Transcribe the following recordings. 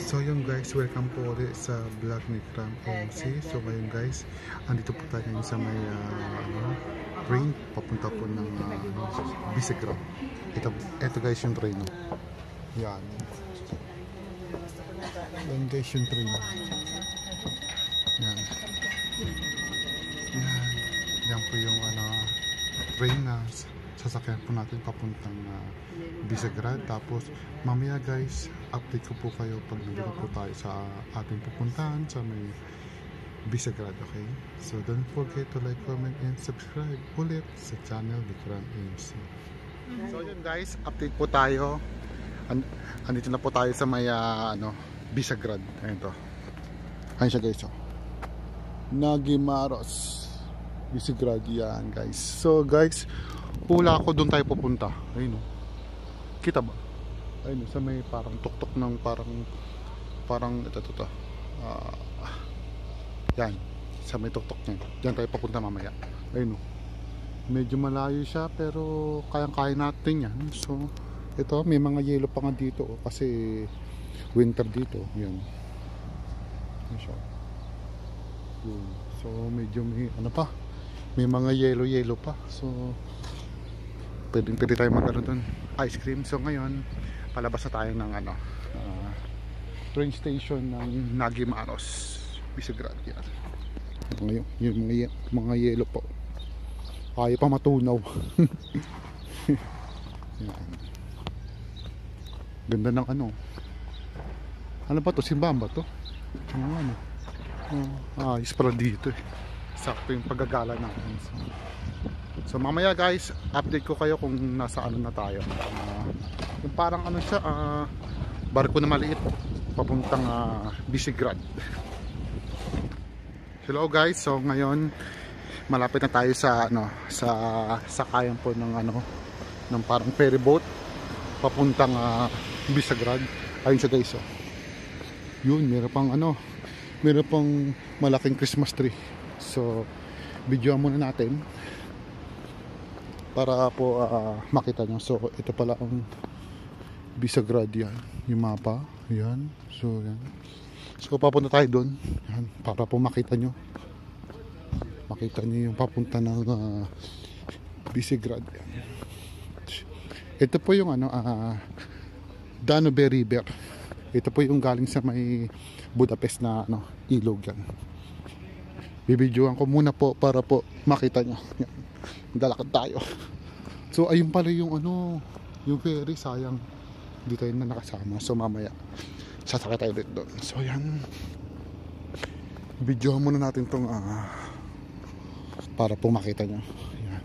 So yung guys, welcome po ulit sa vlog ni Cram MC. So ngayon guys, andito po tayo ngayon sa may train papunta po ng Bisegrad. Ito guys yung train. Yan. Yan guys yung train. Yan. Yan. Yan po yung train na sasakyan po natin papuntang Bisegrad. Tapos mamaya guys, update ko po kayo pag nandito po tayo sa ating pupuntahan sa may Bisegrad, okay? So don't forget to like, comment, and subscribe ulit sa channel ni Cram MC. So yun guys, update po tayo. Andito na po tayo sa may Bisegrad. Ayun to. Ayun siya guys, oh. Nagimaros Bisegrad yan guys. So guys, hula ako doon tayo pupunta. Ayun oh. Kita ba? Ayun sa may parang tuktok ng parang ito. Yan, sa may tuktok niyan. Diyan tayo papunta mamaya. Ayun oh. Medyo malayo siya pero kayang-kaya natin yan. So ito, may mga yelo pa nga dito oh, kasi winter dito. Yan. Yan siya. Yun. So medyo may pa, may mga yelo pa. So pwede tayo magkaroon doon ice cream. So ngayon palabas na tayo ng train station ng Nagimaros Bisegrad. Yan. Yung mga yelo po, kaya pa matunaw. Yan. Ganda ng ano ba to, simbahan ba to? Ayos pala dito eh. Sakto yung paggagala natin. So mamaya guys, update ko kayo kung nasa na tayo. Yung parang siya, barko na maliit papuntang Bisegrad. Hello guys, so ngayon malapit na tayo sa sa sakayan po ng ng parang ferry boat papuntang Bisegrad. Ayun siya guys, oh. Yun, meron pang malaking Christmas tree. So videoan muna natin para po makita nyo. So ito pala ang Bisegrad, yan yung mapa, yan. So yan, so papunta tayo doon, yan, para po makita nyo yung papunta ng Bisegrad, yan. Ito po yung Danube River. Ito po yung galing sa may Budapest na ilog yan. Bibidyoan ko muna po para po makita nyo. Yan. Dalakad tayo. So ayun pala yung yung ferry, sayang di tayo na nakasama. So mamaya sasakay tayo ulit doon. So yan, videohan muna natin tong para po makita nyo. Yan.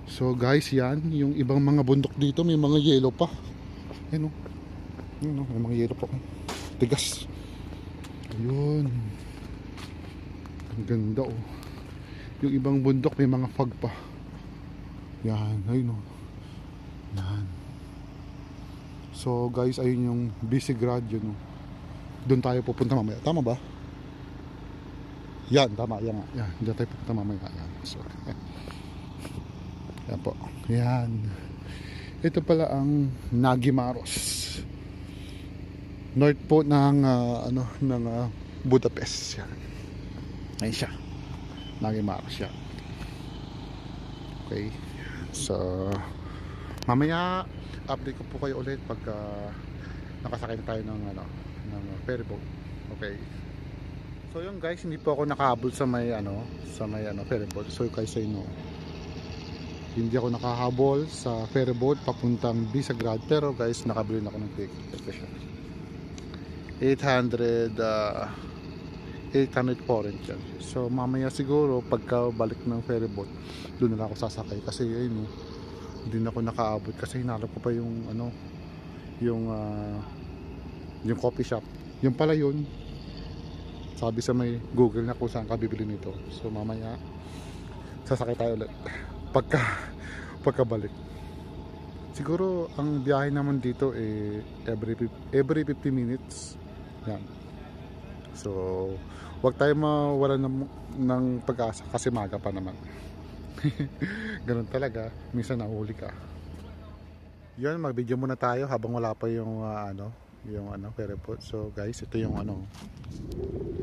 So guys, yan yung ibang mga bundok dito, may mga yelo pa. Ayun o, may mga yelo pa. Tigas. Ayun, ang ganda oh. Yung ibang bundok may mga fog pa. Yan, ayun oh. Yan. So guys, ayun yung Bisegrad, yun oh. Doon tayo pupunta mamaya. Tama ba? Yan, tama. Yan. Doon tayo pupunta mamaya. Yan. So, yan po. Yan. Ito pala ang Nagimaros. North po ng ng Budapest. Yan. Ayun siya. Nagimaros siya. Okay. So mamaya update ko po kayo ulit pag nakasakay na tayo ng ferry boat. Okay. So yun guys, hindi po ako nakahabol sa may ferry boat. So guys, hindi ako nakahabol sa ferry boat papuntang Bisegrad, pero guys nakabili na ako ng ticket. Ito siya. 800 foreign yan. So mamaya siguro pagka balik ng ferry boat, doon na lang ako sasakay kasi ayun hindi na ako nakaabot kasi hinarap ko pa yung yung coffee shop. Yung pala yun, sabi sa may Google na kung saan ka bibili nito. So mamaya sasakay tayo ulit pagkabalik. Siguro ang biyahe naman dito every 50 minutes. Yan. So wag tayo mawala ng pag-asa kasi maga pa naman. Ganun talaga, minsan nahuli ka. Yun, mag-video muna tayo habang wala pa yung yung ano, ferry boat. So guys, ito yung ano,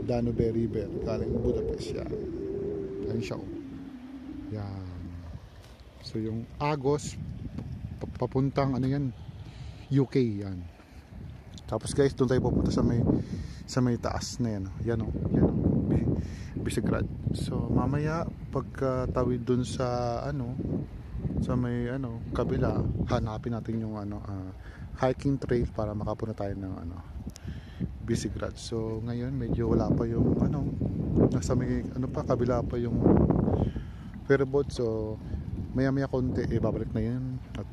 Danube River galing Budapest yan. Yan siya oh. Yan. So yung Agos papuntang ano yan, UK yan. Tapos guys, doon tayo pupunta sa may taas na yan. Yan oh, yan oh. Visegrad. So mamaya pagkatawid doon sa ano, sa may ano kabila, hanapin natin yung ano hiking trail para makapunta tayo ng ano Visegrad. So ngayon medyo wala pa yung ano, nasa may ano pa kabila pa yung ferry boat. So maya maya konti babalik na yun at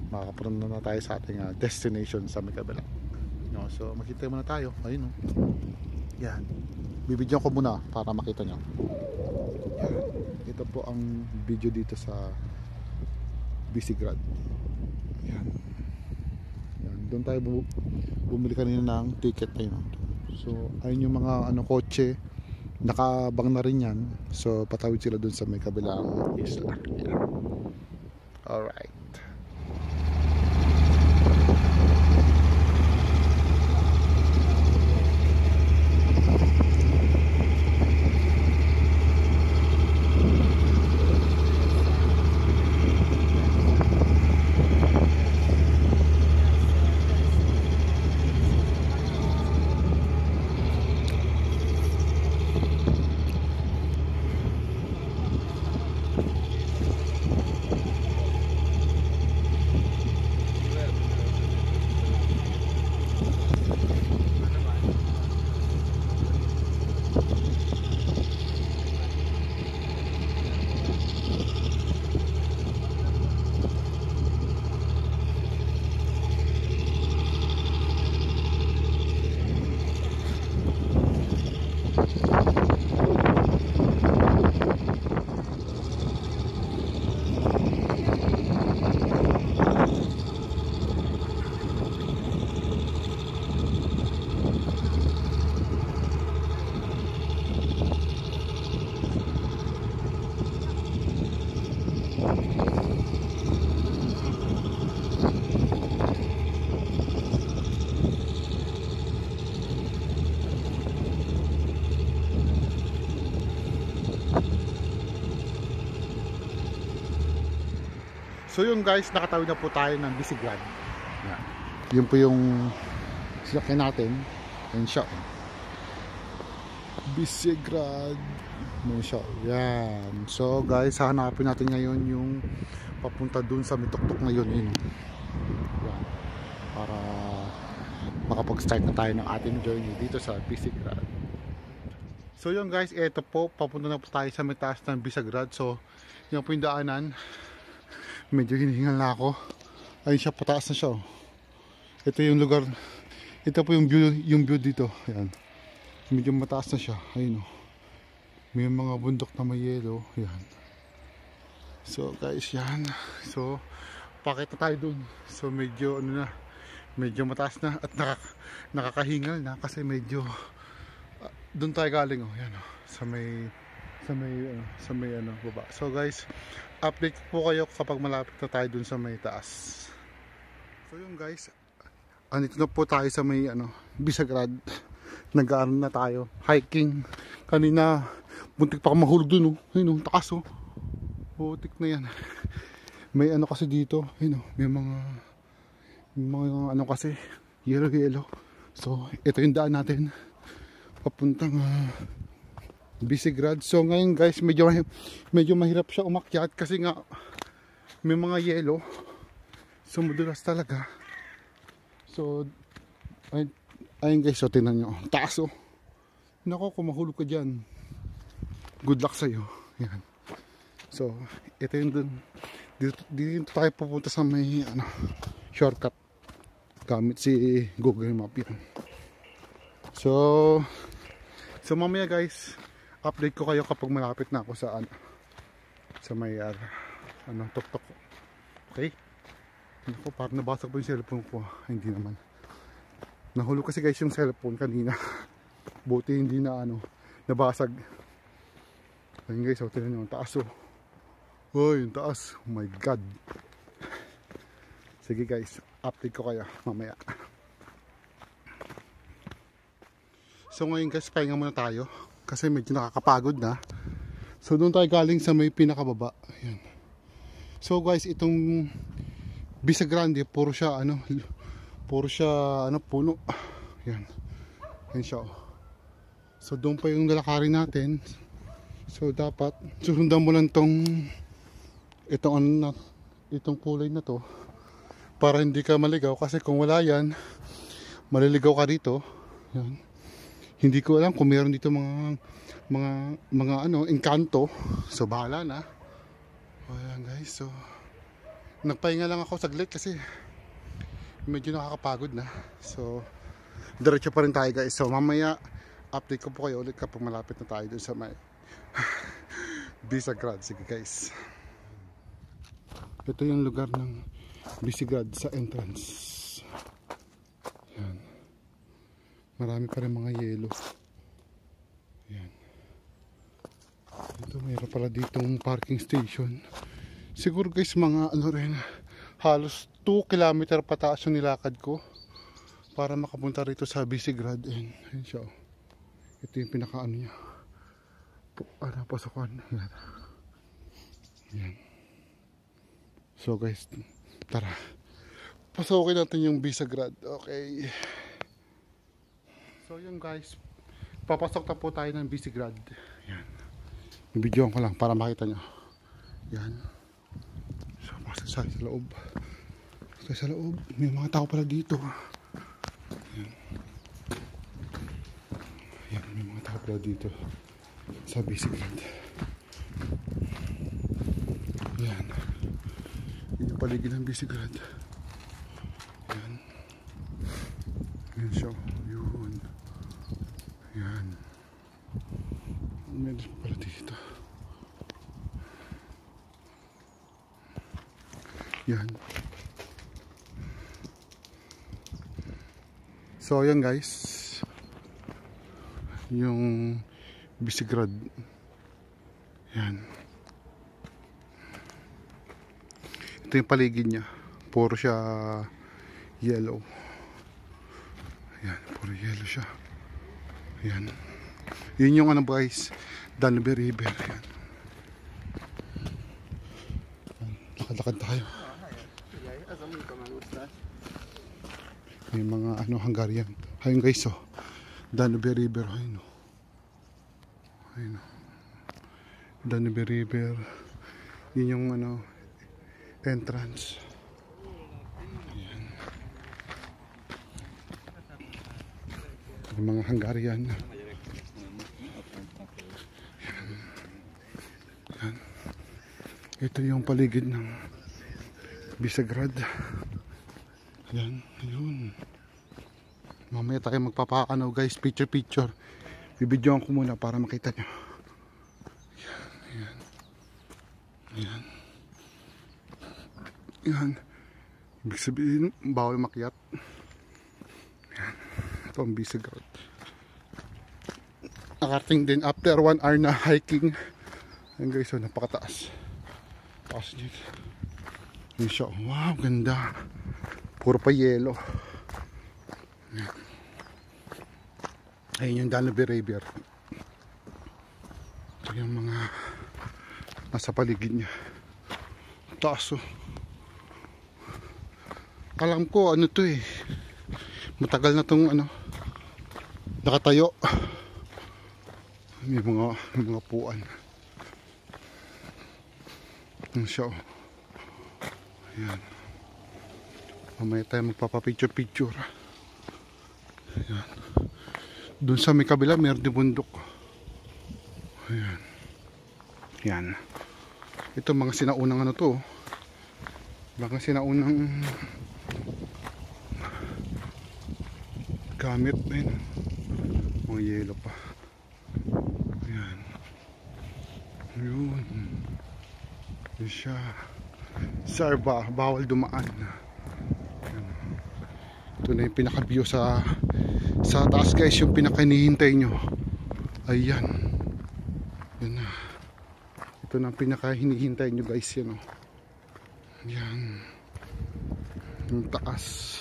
makakapunta na tayo sa ating destination sa may kabila, no? So makita muna tayo, ayun oh. Yan, bibidyo ko muna para makita nyo. Yan, ito po ang video dito sa Visegrad. Yan, yan. Doon tayo bumili kanina ng ticket tayo. So ayun yung mga ano kotse, nakabang na rin yan. So patawid sila doon sa may kabilang isla. Yan. Alright. So yun guys, nakatawid na po tayo ng Visegrad. Yan. Yun po yung sinakyan natin. Yan siya. Visegrad. Yan siya. Yan. So guys, hahanapin natin ngayon yung papunta dun sa mituktok na yun. Yan. Para makapag-start na tayo ng ating journey dito sa Visegrad. So yun guys, eto po, papunta na po tayo sa may taas ng Visegrad. So yun po yung daanan. Medyo hinihingal na ako. Ayun siya, pataas na siya oh. Ito yung lugar, ito po yung view dito. Ayan, medyo mataas na siya. Ayun oh. May mga bundok na may yelo. Ayan. So guys, yan. So pakit na tayo dun. So medyo ano na, medyo mataas na at nakakahingal na kasi medyo dun tayo galing oh. Ayan oh. Sa may ano baba. So guys, update po kayo kapag malapit na tayo dun sa may taas. So yun guys, andito na po tayo sa may ano Visegrad. Nag-aaral na tayo, hiking. Kanina buntik pa ako mahulog dun oh. Ayun oh, taas oh. Butik na yan. May ano kasi dito, ayun oh, may mga ano kasi yelo. So ito yung daan natin papuntang Visegrad. So ngayon guys, medyo mahirap siya umakyat kasi nga may mga yelo. So madulas talaga. So ayun guys, so tingnan nyo, taas oh. Nako, kung mahulog ka dyan, good luck sa'yo. Yan. So ito yung dun, dito tayo pupunta sa may ano, shortcut gamit si Google Map yan. So mamaya guys, update ko kayo kapag malapit na ako sa ano, sa may ano, tuktok. Okay? Ako, parang nabasag po yung cellphone ko. Ay, hindi naman. Nahulog kasi guys yung cellphone kanina. Buti hindi na ano, nabasag. Ayun guys, tingnan nyo, ang taas oh. Oh, yung taas. Oh my God. Sige guys, update ko kayo mamaya. So ngayon guys, pahinga muna tayo kasi medyo nakakapagod na. So doon tayo galing sa may pinakababa. Ayan. So guys, itong Vista Grande, puro siya puno. Ayan. Ayan siya. So doon pa yung lalakarin natin. So dapat susundan mo lang itong kulay na to para hindi ka maligaw, kasi kung wala yan, maliligaw ka dito. Yan. Hindi ko alam kung meron dito mga engkanto. So bahala na. Ayan guys, so nagpahinga lang ako saglit kasi medyo nakakapagod na. So diretso pa rin tayo guys. So mamaya update ko po kayo ulit kapag malapit na tayo dun sa may Visegrad. Sige guys, ito yung lugar ng Visegrad sa entrance. Yan. Marami pa rin mga yelo. Yan. Ito, mayroon pala ditong parking station. Siguro guys mga halos 2 kilometer pataas yung nilakad ko para makapunta rito sa Visegrad. And yun siya. Ito yung pinakaano niya. Pasokan. Yan. Yan. So guys, tara. Pasukin natin yung Visegrad. Okay. So yun guys, papasok na po tayo ng Visegrad. Yan. Ibidyoan ko lang para makita nyo. Yan. So pasok tayo sa loob. Pasok sa loob. May mga tao pala dito. Yan. Yan, may mga tao pala dito sa Visegrad. Yan. Yung paligid ng Visegrad. Yan. Yan siya. Yun. Yan. Meron pala dito. Yan. So yan guys, yung Visegrad. Yan. Ito yung paligid niya. Puro siya yellow. Ayan, puro yellow siya. Ayan. Yun yung guys, Danube River. Ayan. Lakad-lakad tayo. May mga Hungarian. Ayun guys, Danube River. Ayun. Ayun. Danube River. Yun yung entrance. Ayan. Yung mga Hungarian. Ayan. Ayan. Ito yung paligid ng Visegrad. Ayan. Ayun. Mamaya tayo magpapakanaw guys. Picture. Bibidyoan ko muna para makita nyo. Ayan. Ayan. Yan. Ibig sabihin, bawal makyat. Yan. Ito ang Visegrad. Nakarating din after 1 hour na hiking. Yan guys, napakataas. Taas dito. Yun siya. Wow, ganda. Puro pa yelo. Yan. Ayun yung Danube River. Ito yung mga nasa paligid niya. Taas Alam ko to matagal na tong nakatayo. May mga puan. Yung siya. Ayan. Mamaya tayo magpapapicture. Ayan. Doon sa may kabila meron din bundok. Ayan. Ayan. Ito mga sinaunang to. Mga sinaunang gamit. Ayun. Mga yelo pa. Ayan. Yun. Yun siya. Sarba. Bawal dumaan. Ayan. Ito na yung pinaka-view sa taas guys. Yung pinaka-hinihintay nyo. Ayan. Yan na. Ito na ang pinaka-hinihintay nyo guys. Yan Yan. Yung taas.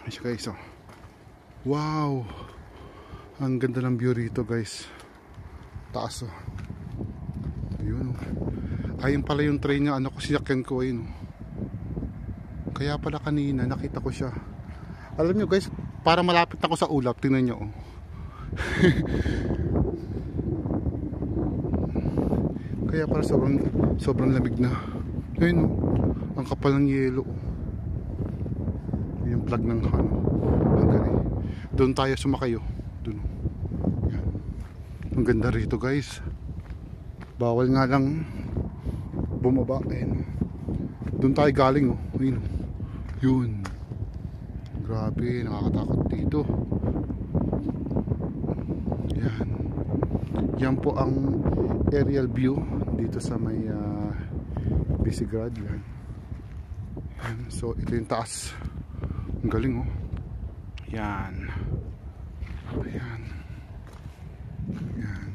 Ayan siya guys Wow, ang ganda ng view rito guys. Taas oh. Ayun oh. Ayun pala yung train nga ano ko, sinakyan ko ayun oh. Kaya pala kanina nakita ko siya. Alam nyo guys, para malapit ako sa ulap. Tingnan nyo oh. Kaya pala sobrang lamig na. Ayun oh. Ang kapal ng yelo oh. Yung plug ng ano, Hungary. Doon tayo sumakay oh. Doon oh. Yan. Ang ganda rito guys. Bawal nga lang bumaba. Ayun. Doon tayo galing oh. Ayun oh. Yun. Grabe, nakakatakot dito. Yan. Yan po ang aerial view dito sa may Visegrad. Yan. Yan. So ito yung taas. Ang galing oh. Yan. Ayan. Yan.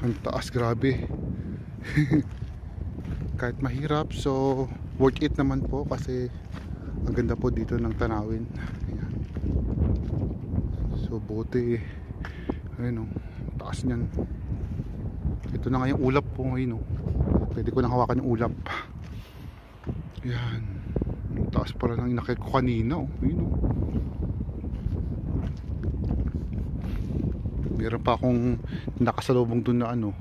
Ang taas, grabe. Kahit mahirap, so worth it naman po kasi ang ganda po dito ng tanawin. Ayan. So buti ayun o, taas nyan. Ito na nga yung ulap po ngayon o. Pwede ko nang hawakan yung ulap. Ayan. Ang taas pala ng inakit ko kanina o. Ayun o. Meron pa akong nakasalubong dun na ano,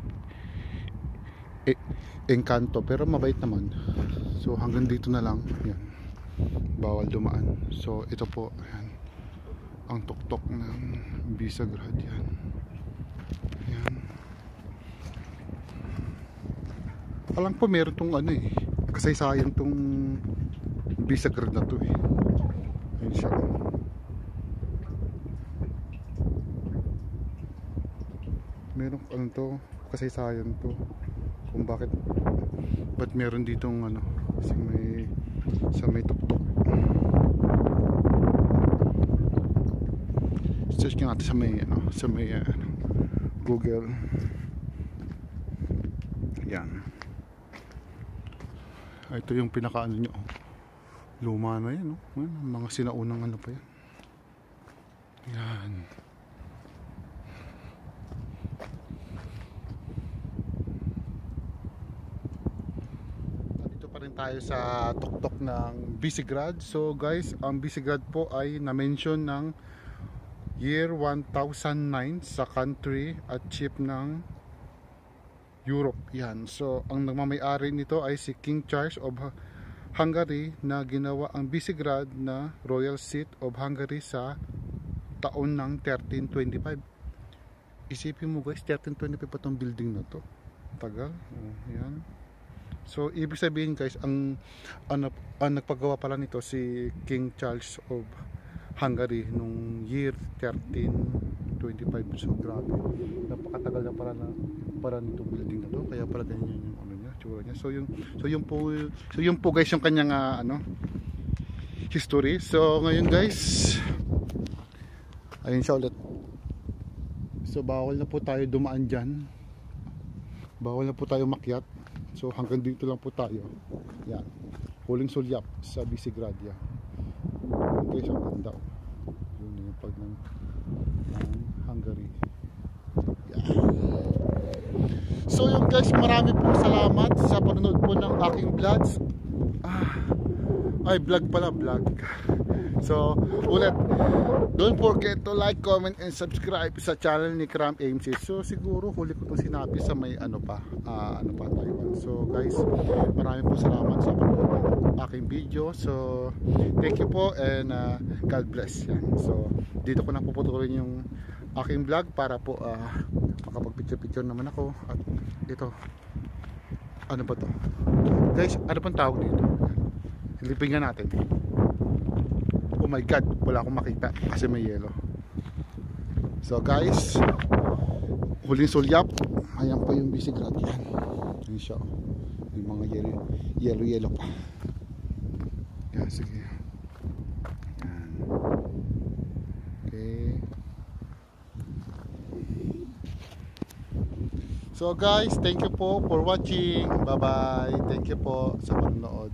Encanto, pero mabait naman. So hanggang dito na lang. Ayan. Bawal dumaan. So ito po, ayan, ang tuktok ng Visegrad. Yan. Ayan. Alam po meron tong ano eh, kasaysayan tong Visegrad na to eh. Ayan siya. Meron ano to, kasaysayan to kung bakit meron ditong ano, kasi sa may tuktok. Search nga natin sa may Google. Yan. Ito yung pinakaano nyo. Luma na yan, no? Mga sinaunang ano pa yan. Yan. Dito pa rin tayo sa tuktok ng Visegrad. So guys, ang Visegrad po ay na-mention ng year 1009 sa country at chief ng Europe. Yan. So ang nagmamay-ari nito ay si King Charles of Hungary na ginawa ang Visegrad na Royal Seat of Hungary sa taon ng 1325. Isipin mo guys, 1325 pa tong building na to. Tagal. Yan. So ibig sabihin guys, ang nagpagawa pala nito si King Charles of Hungary nung year 1325. So grabe, napakatagal na para nitong building na to. Kaya pala ganyan yung ano niya, tsura niya. So yung po guys yung kanyang history. So ngayon guys, ayun siya ulit. So bawal na po tayo dumaan dyan, bawal na po tayo makyat. So hanggang dito lang po tayo. Yan, huling sulyap sa Visegrad. Yan. Okay, so ang ganda. Yun yung pag ng Hungary. Yan. So yung guys, marami pong salamat sa panonood po ng aking vlogs. Vlog pala, vlog. So ulit, don't forget to like, comment, and subscribe sa channel ni Cram AMC. So siguro huli ko itong sinabi sa may Taiwan. So guys, maraming po salamat sa panonood ng aking video. So thank you po and God bless. Yan. So dito ko na puputulin yung aking vlog para po makapag-picture naman ako. At ito, ano ba to guys, ano pang tawag dito? Silipin nga natin. Oh my god, wala akong makita kasi may yelo. So guys, huling sulyap. Ayan po yung Visegrad. Yan. Yan siya. Yung mga yelo pa. Yan, sige. Yan. Okay. So guys, thank you po for watching. Bye bye. Thank you po sa panonood.